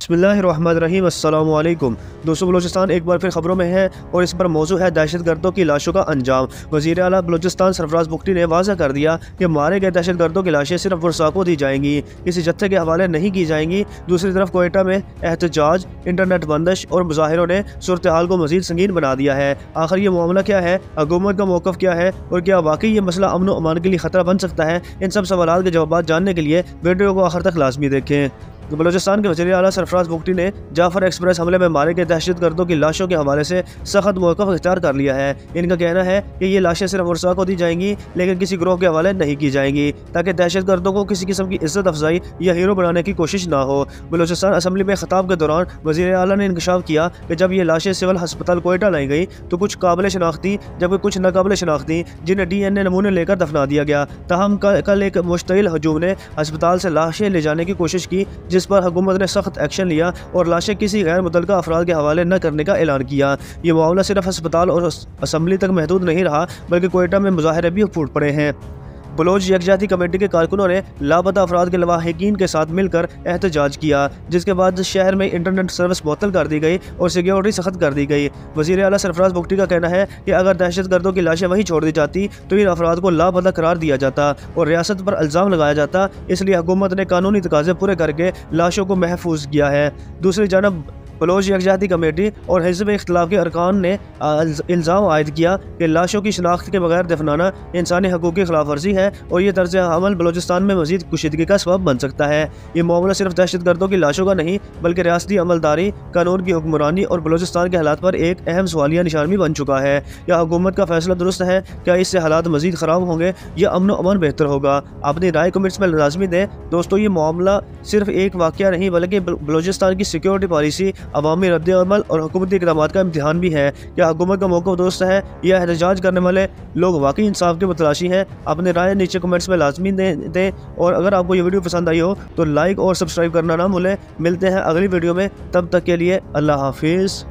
बिस्मिल्लाहिर्रहमानिर्रहीम अस्सलामुअलैकुम। दोस्तों, बलूचिस्तान एक बार फिर खबरों में है और इस पर मौजू है दहशतगर्दों की लाशों का अंजाम। वज़ीर आला बलूचिस्तान सरफराज बुख्ती ने वाज़ा कर दिया कि मारे गए दहशतगर्दों की लाशें सिर्फ वर्सा को दी जाएंगी, किसी जत्थे के हवाले नहीं की जाएंगी। दूसरी तरफ कोयटा में एहतजाज, इंटरनेट बंदिश और मुजाहिरों ने सूरत हाल को मजीद संगीन बना दिया है। आखिर ये मामला क्या है, हुकूमत का मौक़िफ़ क्या है और क्या वाकई ये मसला अमन व अमान के लिए ख़तरा बन सकता है? इन सब सवालात के जवाब जानने के लिए वीडियो को आखिर तक लाजमी देखें। बलूचिस्तान के वज़ीर आला सरफराज बुख्ती ने जाफर एक्सप्रेस हमले में मारे गए दहशतगर्दों की लाशों के हवाले से सख्त मौक़िफ़ इख्तियार कर लिया है। इनका कहना है कि ये लाशें सिर्फ वर्सा को दी जाएंगी, लेकिन किसी ग्रोह के हवाले नहीं की जाएंगी, ताकि दहशतगर्दों को किसी किस्म की इज्जत अफजाई या हीरो बनाने की कोशिश ना हो। बलूचिस्तान असम्बली में खिताब के दौरान वज़ीर आला ने इंकशाफ किया कि जब ये लाशें सिविल हस्पताल कोयटा लाई गई तो कुछ काबिल शनाख्ती जबकि कुछ नाकाबिल शनाख्ती, जिन्हें DNA नमूने लेकर दफना दिया गया। ताहम कल एक मुश्तइल हजूम ने अस्पताल से लाशें ले जाने की कोशिश की, जिस पर हुकूमत ने सख्त एक्शन लिया और लाशें किसी गैर मुतल्लका अफराद के हवाले न करने का ऐलान किया। ये मामला सिर्फ अस्पताल और असम्बली तक महदूद नहीं रहा, बल्कि कोयटा में मुजाहरे भी फूट पड़े हैं। बलोच यकजहती कमेटी के कारकुनों ने लापता अफराद के लवाहिकीन के साथ मिलकर एहतजाज किया, जिसके बाद शहर में इंटरनेट सर्विस मुअत्तल कर दी गई और सिक्योरिटी सख्त कर दी गई। वज़ीर आला सरफराज बुख्ती का कहना है कि अगर दहशतगर्दों की लाशें वहीं छोड़ दी जाती तो इन अफराद को लापता करार दिया जाता और रियासत पर इल्ज़ाम लगाया जाता। इसलिए हुकूमत ने कानूनी तकाज़े पूरे करके लाशों को महफूज किया है। दूसरी जानब बलोच यकजहती कमेटी और हिज़्ब इख्तिलाफ के अरकान ने इल्ज़ाम आयद किया कि लाशों की शनाख्त के बगैर दफनाना इंसानी हकूक़ की खिलाफ वर्जी है और ये तर्ज अमल बलूचिस्तान में मज़ीद कुशीदगी का सबब बन सकता है। ये मामला सिर्फ दहशतगर्दों की लाशों का नहीं, बल्कि रियासती अमलदारी, कानून की हुक्मरानी और बलूचिस्तान के हालात पर एक अहम सवालिया निशान भी बन चुका है। क्या हुकूमत का फैसला दुरुस्त है? क्या इससे हालात मज़ीद ख़राब होंगे या अमन व अमान बेहतर होगा? अपनी राय कमेंट्स में लाजमी दें। दोस्तों, ये मामला सिर्फ एक वाक़या नहीं, बल्कि बलूचिस्तान की सिक्योरिटी पॉलिसी, अवामी रद्द-ए-अमल और हुकूमती इक़दामात का इम्तिहान भी है। क्या हुकूमत का मौक़िफ़ दुरुस्त है या एहतजाज करने वाले लोग वाकई इंसाफ की मुतलाशी हैं? अपनी राय नीचे कमेंट्स में लाजमी दें और अगर आपको ये वीडियो पसंद आई हो तो लाइक और सब्सक्राइब करना ना भूलें। मिलते हैं अगली वीडियो में, तब तक के लिए अल्लाह हाफिज़।